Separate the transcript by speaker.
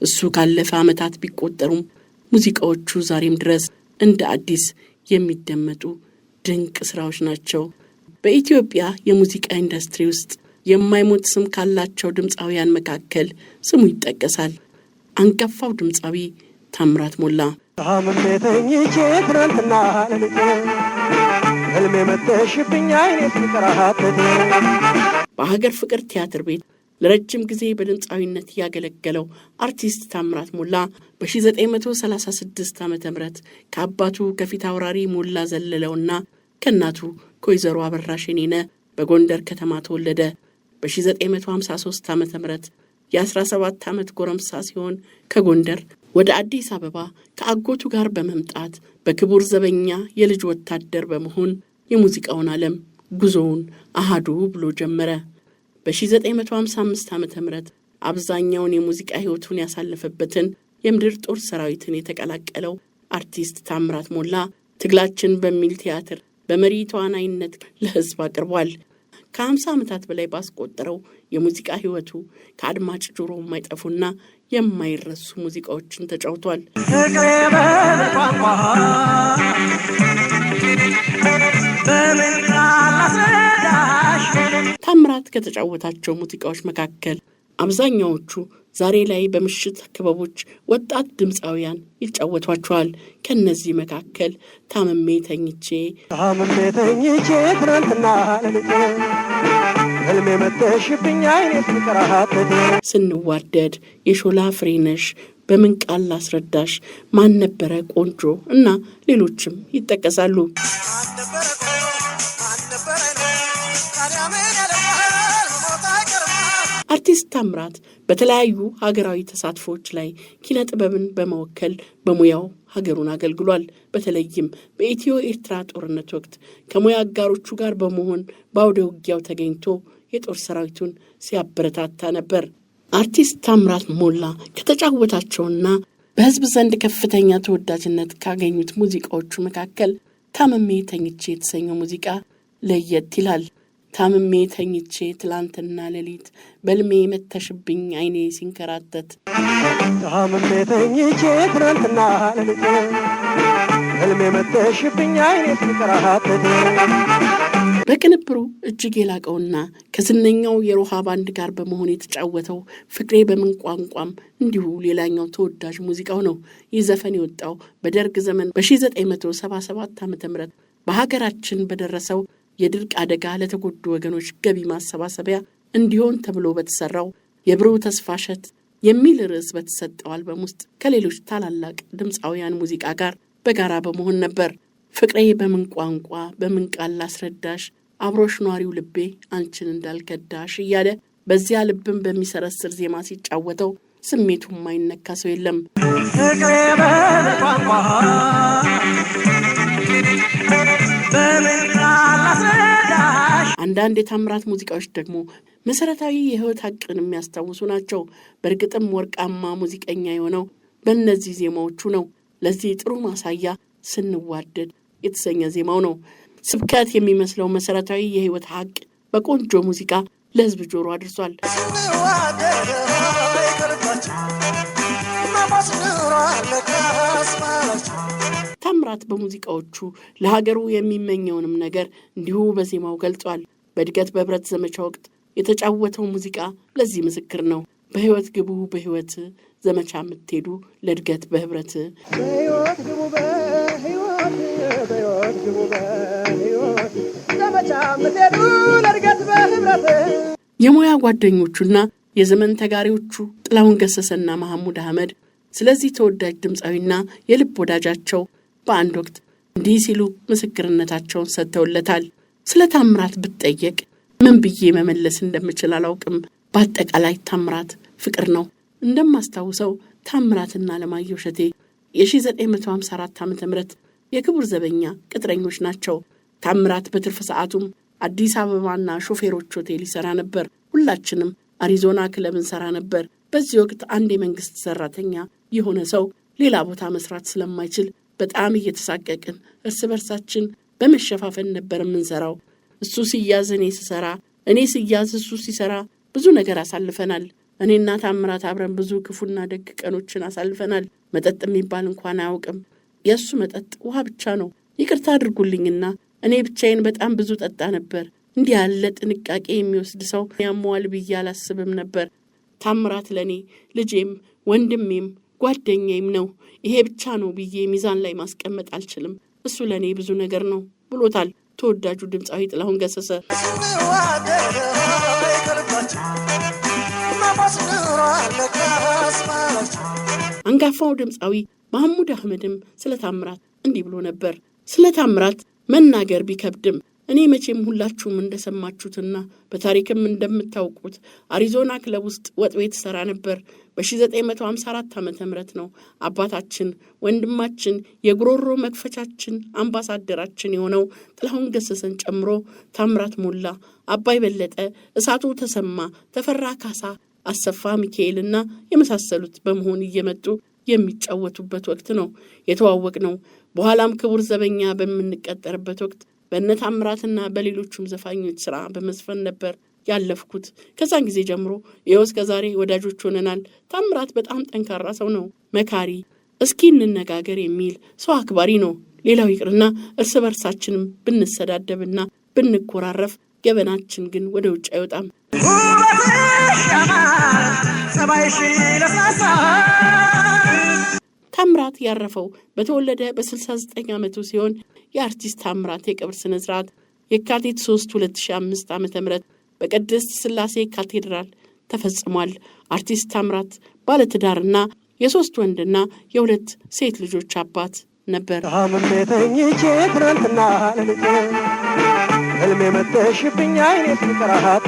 Speaker 1: እሱ ካለፈ ዓመታት ቢቆጠሩም ሙዚቃዎቹ ዛሬም ድረስ እንደ አዲስ የሚደመጡ ድንቅ ስራዎች ናቸው። በኢትዮጵያ የሙዚቃ ኢንዱስትሪ ውስጥ የማይሞት ስም ካላቸው ድምፃውያን መካከል ስሙ ይጠቀሳል። አንጋፋው ድምፃዊ ታምራት ሞላ
Speaker 2: ታምሜተኝቼ ትናንትና ህልሜ መተሽብኝ አይኔ ፍቅራሃተት
Speaker 1: በሀገር ፍቅር ቲያትር ቤት ለረጅም ጊዜ በድምፃዊነት ያገለገለው አርቲስት ታምራት ሞላ በ1936 ዓ.ም ከአባቱ ከፊት አውራሪ ሞላ ዘለለውና ከእናቱ ከወይዘሮ አበራሽ የኔነ በጎንደር ከተማ ተወለደ። በ1953 ዓ.ም የ17 ዓመት ጎረምሳ ሲሆን ከጎንደር ወደ አዲስ አበባ ከአጎቱ ጋር በመምጣት በክቡር ዘበኛ የልጅ ወታደር በመሆን የሙዚቃውን ዓለም ጉዞውን አሃዱ ብሎ ጀመረ። በ1955 ዓ.ም አብዛኛውን የሙዚቃ ህይወቱን ያሳለፈበትን የምድር ጦር ሰራዊትን የተቀላቀለው አርቲስት ታምራት ሞላ ትግላችን በሚል ቲያትር በመሪ ተዋናይነት ለህዝብ አቅርቧል። ከ50 ዓመታት በላይ ባስቆጠረው የሙዚቃ ህይወቱ ከአድማጭ ጆሮ የማይጠፉና የማይረሱ ሙዚቃዎችን ተጫውቷል። ታምራት ከተጫወታቸው ሙዚቃዎች መካከል አብዛኛዎቹ ዛሬ ላይ በምሽት ክበቦች ወጣት ድምፃውያን ይጫወቷቸዋል። ከነዚህ መካከል ታምሜ ተኝቼ
Speaker 2: ትናንትና ህልሜ መተሽብኝ አይኔ ፍቅራሃተት፣
Speaker 1: ስንዋደድ፣ የሾላ ፍሬነሽ፣ በምን ቃል ላስረዳሽ፣ ማን ነበረ ቆንጆ እና ሌሎችም ይጠቀሳሉ። አርቲስት ታምራት በተለያዩ ሀገራዊ ተሳትፎች ላይ ኪነ ጥበብን በመወከል በሙያው ሀገሩን አገልግሏል። በተለይም በኢትዮ ኤርትራ ጦርነት ወቅት ከሙያ አጋሮቹ ጋር በመሆን በአውደ ውጊያው ተገኝቶ የጦር ሰራዊቱን ሲያበረታታ ነበር። አርቲስት ታምራት ሞላ ከተጫወታቸውና በህዝብ ዘንድ ከፍተኛ ተወዳጅነት ካገኙት ሙዚቃዎቹ መካከል ታምሜ ተኝቼ የተሰኘው ሙዚቃ ለየት ይላል። ታምሜ ተኝቼ ትላንትና ሌሊት በልሜ መተሽብኝ አይኔ ሲንከራተት፣
Speaker 2: ታምሜ ተኝቼ ትላንትና ሌሊት በልሜ መተሽብኝ አይኔ ሲንከራተት።
Speaker 1: በቅንብሩ እጅግ የላቀውና ከዝነኛው የሮሃ ባንድ ጋር በመሆን የተጫወተው ፍቅሬ በምን ቋንቋም እንዲሁ ሌላኛው ተወዳጅ ሙዚቃው ነው። ይህ ዘፈን የወጣው በደርግ ዘመን በ1977 ዓ.ም በሀገራችን በደረሰው የድርቅ አደጋ ለተጎዱ ወገኖች ገቢ ማሰባሰቢያ እንዲሆን ተብሎ በተሰራው የብሩህ ተስፋ እሸት የሚል ርዕስ በተሰጠው አልበም ውስጥ ከሌሎች ታላላቅ ድምፃውያን ሙዚቃ ጋር በጋራ በመሆን ነበር። ፍቅሬ በምን ቋንቋ በምን ቃል ላስረዳሽ፣ አብሮሽ ኗሪው ልቤ አንቺን እንዳልከዳሽ እያለ በዚያ ልብን በሚሰረስር ዜማ ሲጫወተው ስሜቱ የማይነካ ሰው የለም።
Speaker 2: ፍቅሬ በምን ቋንቋ በምን ቃል ላስረዳሽ።
Speaker 1: አንዳንድ የታምራት ሙዚቃዎች ደግሞ መሰረታዊ የህይወት ሀቅን የሚያስታውሱ ናቸው። በእርግጥም ወርቃማ ሙዚቀኛ የሆነው በእነዚህ ዜማዎቹ ነው። ለዚህ ጥሩ ማሳያ ስንዋደድ የተሰኘ ዜማው ነው። ስብከት የሚመስለው መሰረታዊ የህይወት ሀቅ በቆንጆ ሙዚቃ ለህዝብ ጆሮ አድርሷል። ታምራት በሙዚቃዎቹ ለሀገሩ የሚመኘውንም ነገር እንዲሁ በዜማው ገልጿል። በእድገት በህብረት ዘመቻ ወቅት የተጫወተው ሙዚቃ ለዚህ ምስክር ነው። በህይወት ግቡ በህይወት ዘመቻ የምትሄዱ ለእድገት በህብረት፣
Speaker 2: በህይወት ግቡ በህይወት ግቡ በህይወት ዘመቻ የምትሄዱ ለእድገት በህብረት።
Speaker 1: የሙያ ጓደኞቹና የዘመን ተጋሪዎቹ ጥላሁን ገሰሰና መሐሙድ አህመድ ስለዚህ ተወዳጅ ድምፃዊና የልብ ወዳጃቸው በአንድ ወቅት እንዲህ ሲሉ ምስክርነታቸውን ሰጥተውለታል። ስለ ታምራት ብትጠየቅ ምን ብዬ መመለስ እንደምችል አላውቅም። በአጠቃላይ ታምራት ፍቅር ነው። እንደማስታውሰው ታምራትና አለማየሁ እሸቴ የ1954 ዓ.ም የክቡር ዘበኛ ቅጥረኞች ናቸው። ታምራት በትርፍ ሰዓቱም አዲስ አበባና ሾፌሮች ሆቴል ይሰራ ነበር። ሁላችንም አሪዞና ክለብ እንሰራ ነበር። በዚህ ወቅት አንድ የመንግስት ሰራተኛ የሆነ ሰው ሌላ ቦታ መስራት ስለማይችል በጣም እየተሳቀቅን እርስ በርሳችን በመሸፋፈን ነበር የምንሰራው። እሱ ሲያዝ እኔ ስሰራ፣ እኔ ሲያዝ እሱ ሲሰራ ብዙ ነገር አሳልፈናል። እኔና ታምራት አብረን ብዙ ክፉና ደግ ቀኖችን አሳልፈናል። መጠጥ የሚባል እንኳን አያውቅም። የእሱ መጠጥ ውሃ ብቻ ነው። ይቅርታ አድርጉልኝና እኔ ብቻዬን በጣም ብዙ ጠጣ ነበር። እንዲህ ያለ ጥንቃቄ የሚወስድ ሰው ያመዋል ብዬ አላስብም ነበር። ታምራት ለእኔ ልጄም ወንድሜም ጓደኛዬም ነው። ይሄ ብቻ ነው ብዬ ሚዛን ላይ ማስቀመጥ አልችልም። እሱ ለእኔ ብዙ ነገር ነው ብሎታል ተወዳጁ ድምፃዊ ጥላሁን ገሰሰ። አንጋፋው ድምፃዊ መሐሙድ አህመድም ስለ ታምራት እንዲህ ብሎ ነበር። ስለ ታምራት መናገር ቢከብድም እኔ መቼም ሁላችሁም እንደሰማችሁትና በታሪክም እንደምታውቁት አሪዞና ክለብ ውስጥ ወጥ ቤት ሰራ ነበር። በ1954 ዓመተ ምህረት ነው አባታችን ወንድማችን የጉሮሮ መክፈቻችን አምባሳደራችን የሆነው ጥላሁን ገሰሰን ጨምሮ ታምራት ሞላ፣ አባይ በለጠ፣ እሳቱ ተሰማ፣ ተፈራ ካሳ፣ አሰፋ ሚካኤልና የመሳሰሉት በመሆን እየመጡ የሚጫወቱበት ወቅት ነው የተዋወቅ ነው። በኋላም ክቡር ዘበኛ በምንቀጠርበት ወቅት በእነ ታምራትና በሌሎቹም ዘፋኞች ስራ በመዝፈን ነበር ያለፍኩት። ከዛን ጊዜ ጀምሮ ይኸው እስከ ዛሬ ወዳጆች ሆነናል። ታምራት በጣም ጠንካራ ሰው ነው፣ መካሪ፣ እስኪ እንነጋገር የሚል ሰው አክባሪ ነው። ሌላው ይቅርና እርስ በርሳችንም ብንሰዳደብና ብንኮራረፍ ገበናችን ግን ወደ ውጭ አይወጣም። ታምራት ያረፈው በተወለደ በ69 ዓመቱ ሲሆን የአርቲስት ታምራት የቀብር ስነ ስርዓት የካቲት 3 2005 ዓ.ም በቅድስት ሥላሴ ካቴድራል ተፈጽሟል። አርቲስት ታምራት ባለትዳርና የሶስት ወንድና የሁለት ሴት ልጆች አባት ነበር።
Speaker 2: ታምሜተኝቼ ትናንትና ለልጄ ህልሜ መተሽብኝ አይኔ ፍቅራሃት